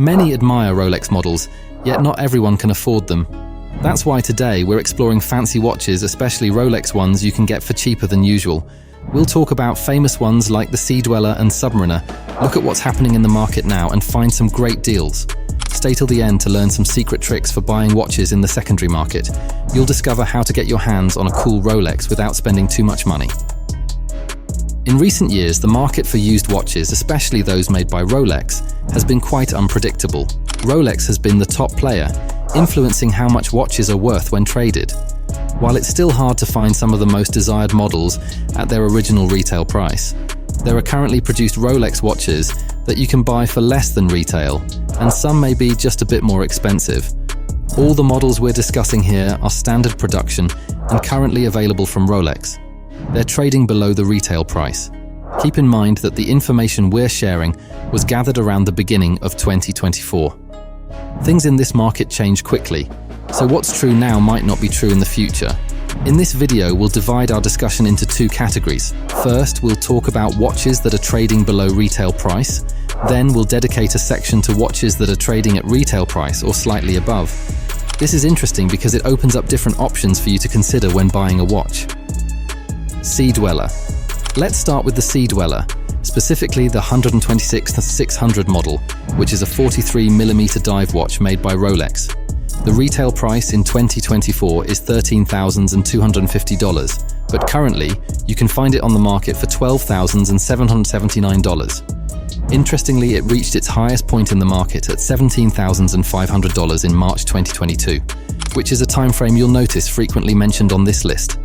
Many admire Rolex models, yet not everyone can afford them. That's why today we're exploring fancy watches, especially Rolex ones you can get for cheaper than usual. We'll talk about famous ones like the Sea Dweller and Submariner, look at what's happening in the market now and find some great deals. Stay till the end to learn some secret tricks for buying watches in the secondary market. You'll discover how to get your hands on a cool Rolex without spending too much money. In recent years, the market for used watches, especially those made by Rolex, has been quite unpredictable. Rolex has been the top player, influencing how much watches are worth when traded. While it's still hard to find some of the most desired models at their original retail price, there are currently produced Rolex watches that you can buy for less than retail, and some may be just a bit more expensive. All the models we're discussing here are standard production and currently available from Rolex. They're trading below the retail price. Keep in mind that the information we're sharing was gathered around the beginning of 2024. Things in this market change quickly, so what's true now might not be true in the future. In this video, we'll divide our discussion into two categories. First, we'll talk about watches that are trading below retail price. Then we'll dedicate a section to watches that are trading at retail price or slightly above. This is interesting because it opens up different options for you to consider when buying a watch. Sea Dweller. Let's start with the Sea Dweller, specifically the 126-600 model, which is a 43mm dive watch made by Rolex. The retail price in 2024 is $13,250, but currently you can find it on the market for $12,779. Interestingly, it reached its highest point in the market at $17,500 in March 2022, which is a time frame you'll notice frequently mentioned on this list.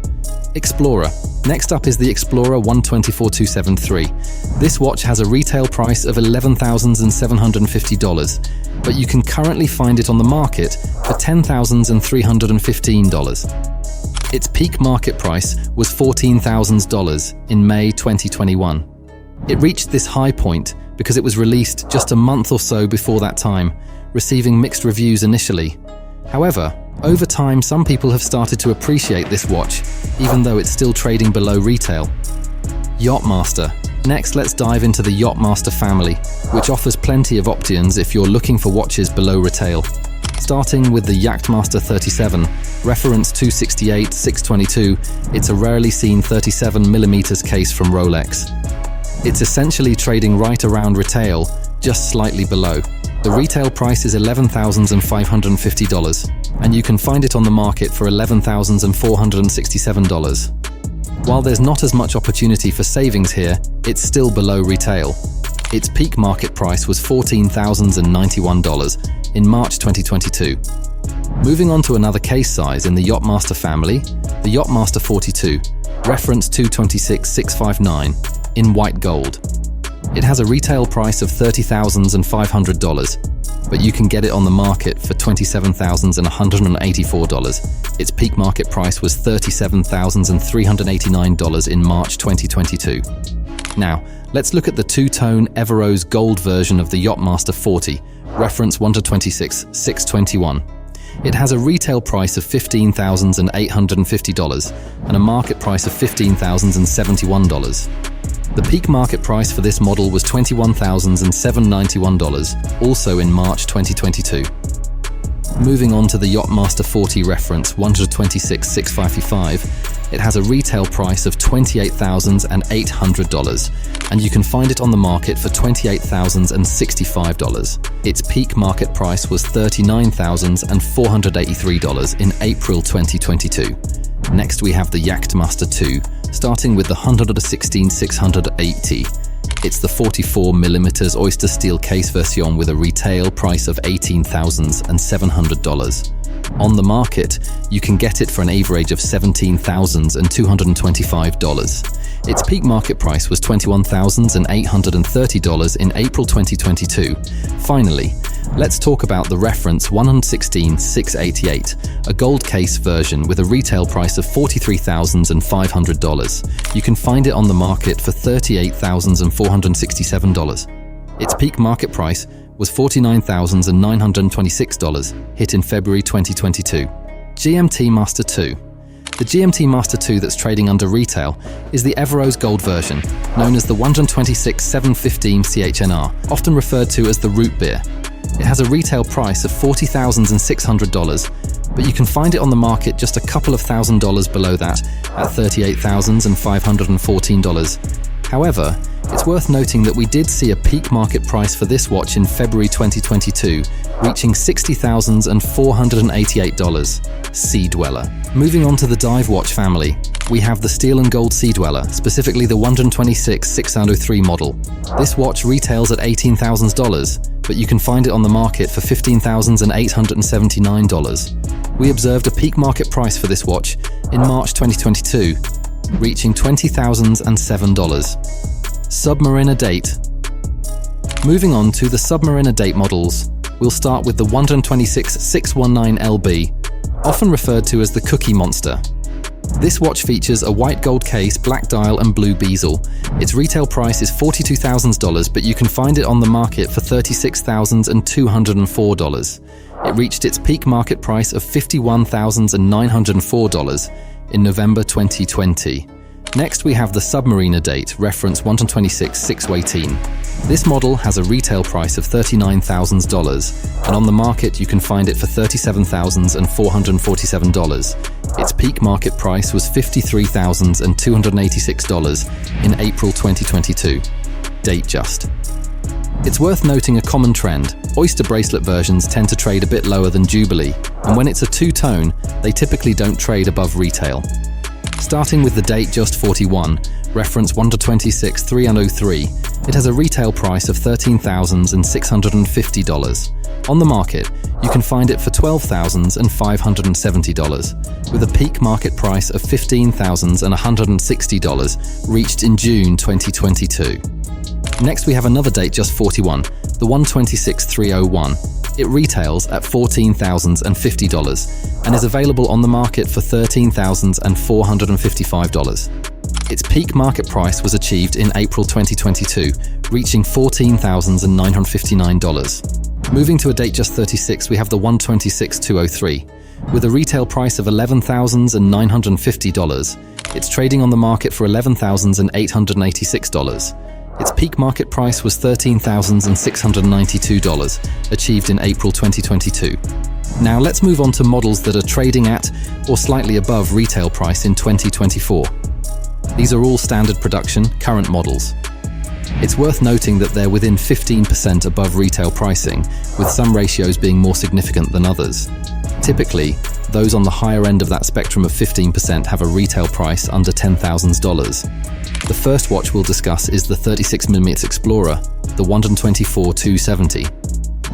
Explorer. Next up is the Explorer 124-273. This watch has a retail price of $11,750, but you can currently find it on the market for $10,315. Its peak market price was $14,000 in May 2021. It reached this high point because it was released just a month or so before that time, receiving mixed reviews initially. However, over time, some people have started to appreciate this watch, even though it's still trading below retail. Yacht Master. Next, let's dive into the Yacht Master family, which offers plenty of options if you're looking for watches below retail. Starting with the Yacht Master 37, reference 268-622, it's a rarely seen 37mm case from Rolex. It's essentially trading right around retail, just slightly below. The retail price is $11,550, and you can find it on the market for $11,467. While there's not as much opportunity for savings here, it's still below retail. Its peak market price was $14,091 in March 2022. Moving on to another case size in the Yacht Master family, the Yacht Master 42, reference 226-659, in white gold. It has a retail price of $30,500, but you can get it on the market for $27,184. Its peak market price was $37,389 in March 2022. Now, let's look at the two-tone Everose gold version of the Yacht Master 40, reference 126-621. It has a retail price of $15,850 and a market price of $15,071. The peak market price for this model was $21,791, also in March 2022. Moving on to the Yacht Master 40 reference 126-655, it has a retail price of $28,800, and you can find it on the market for $28,065. Its peak market price was $39,483 in April 2022. Next we have the Yacht Master 2, starting with the 116-680. It's the 44mm oyster steel case version with a retail price of $18,700. On the market, you can get it for an average of $17,225. Its peak market price was $21,830 in April 2022. Finally, let's talk about the reference 116-688, a gold case version with a retail price of $43,500. You can find it on the market for $38,467. Its peak market price was $49,926, hit in February 2022. GMT Master 2. The GMT Master 2 that's trading under retail is the Everose Gold version, known as the 126-715 CHNR, often referred to as the root beer. It has a retail price of $40,600, but you can find it on the market just a couple of $1,000s below that at $38,514. However, it's worth noting that we did see a peak market price for this watch in February 2022, reaching $60,488. Sea Dweller. Moving on to the dive watch family, we have the steel and gold Sea Dweller, specifically the 126-603 model. This watch retails at $18,000, but you can find it on the market for $15,879. We observed a peak market price for this watch in March 2022, reaching $20,007. Submariner date. Moving on to the Submariner date models, we'll start with the 126-619LB, often referred to as the Cookie Monster. This watch features a white gold case, black dial and blue bezel. Its retail price is $42,000, but you can find it on the market for $36,204. It reached its peak market price of $51,904 in November 2020. Next, we have the Submariner date, reference 126-618. This model has a retail price of $39,000, and on the market you can find it for $37,447. Its peak market price was $53,286 in April 2022. Datejust. It's worth noting a common trend. Oyster bracelet versions tend to trade a bit lower than Jubilee, and when it's a two-tone, they typically don't trade above retail. Starting with the Datejust 41, reference 126-303, it has a retail price of $13,650. On the market, you can find it for $12,570, with a peak market price of $15,160 reached in June 2022. Next, we have another Datejust 41, the 126-301. It retails at $14,050 and is available on the market for $13,455. Its peak market price was achieved in April 2022, reaching $14,959. Moving to a Datejust 36, we have the 126-203. With a retail price of $11,950, it's trading on the market for $11,886. Its peak market price was $13,692, achieved in April 2022. Now let's move on to models that are trading at or slightly above retail price in 2024. These are all standard production, current models. It's worth noting that they're within 15% above retail pricing, with some ratios being more significant than others. Typically, those on the higher end of that spectrum of 15% have a retail price under $10,000. The first watch we'll discuss is the 36mm Explorer, the 124-270.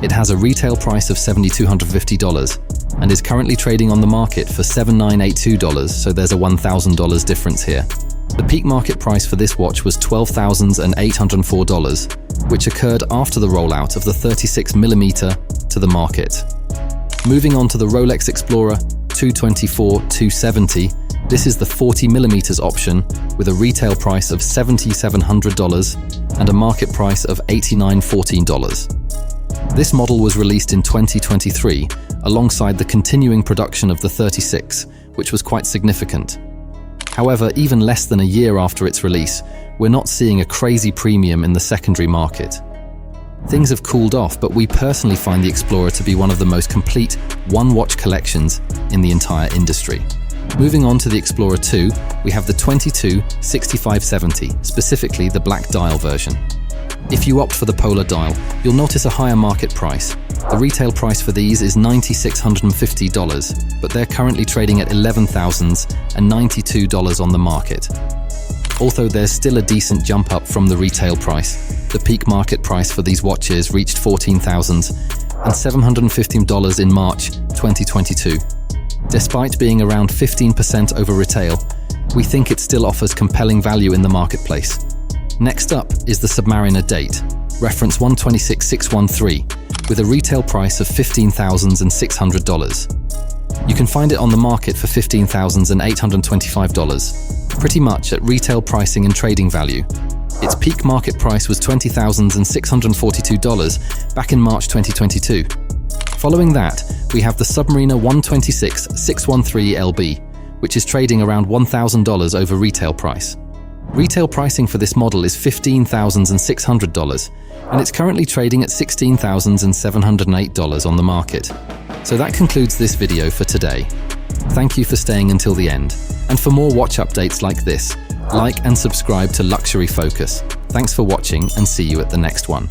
It has a retail price of $7,250 and is currently trading on the market for $7,982, so there's a $1,000 difference here. The peak market price for this watch was $12,804, which occurred after the rollout of the 36mm to the market. Moving on to the Rolex Explorer 224-270, this is the 40mm option with a retail price of $7,700 and a market price of $8,914. This model was released in 2023 alongside the continuing production of the 36, which was quite significant. However, even less than a year after its release, we're not seeing a crazy premium in the secondary market. Things have cooled off, but we personally find the Explorer to be one of the most complete one-watch collections in the entire industry. Moving on to the Explorer 2, we have the 22-6570, specifically the black dial version. If you opt for the polar dial, you'll notice a higher market price. The retail price for these is $9,650, but they're currently trading at $11,092 on the market. Although there's still a decent jump up from the retail price, the peak market price for these watches reached $14,715 in March 2022. Despite being around 15% over retail, we think it still offers compelling value in the marketplace. Next up is the Submariner date, reference 126-613, with a retail price of $15,600. You can find it on the market for $15,825, pretty much at retail pricing and trading value. Its peak market price was $20,642 back in March 2022. Following that, we have the Submariner 126-613LB, which is trading around $1,000 over retail price. Retail pricing for this model is $15,600, and it's currently trading at $16,708 on the market. So that concludes this video for today. Thank you for staying until the end. And for more watch updates like this, like and subscribe to Luxury Focus. Thanks for watching and see you at the next one.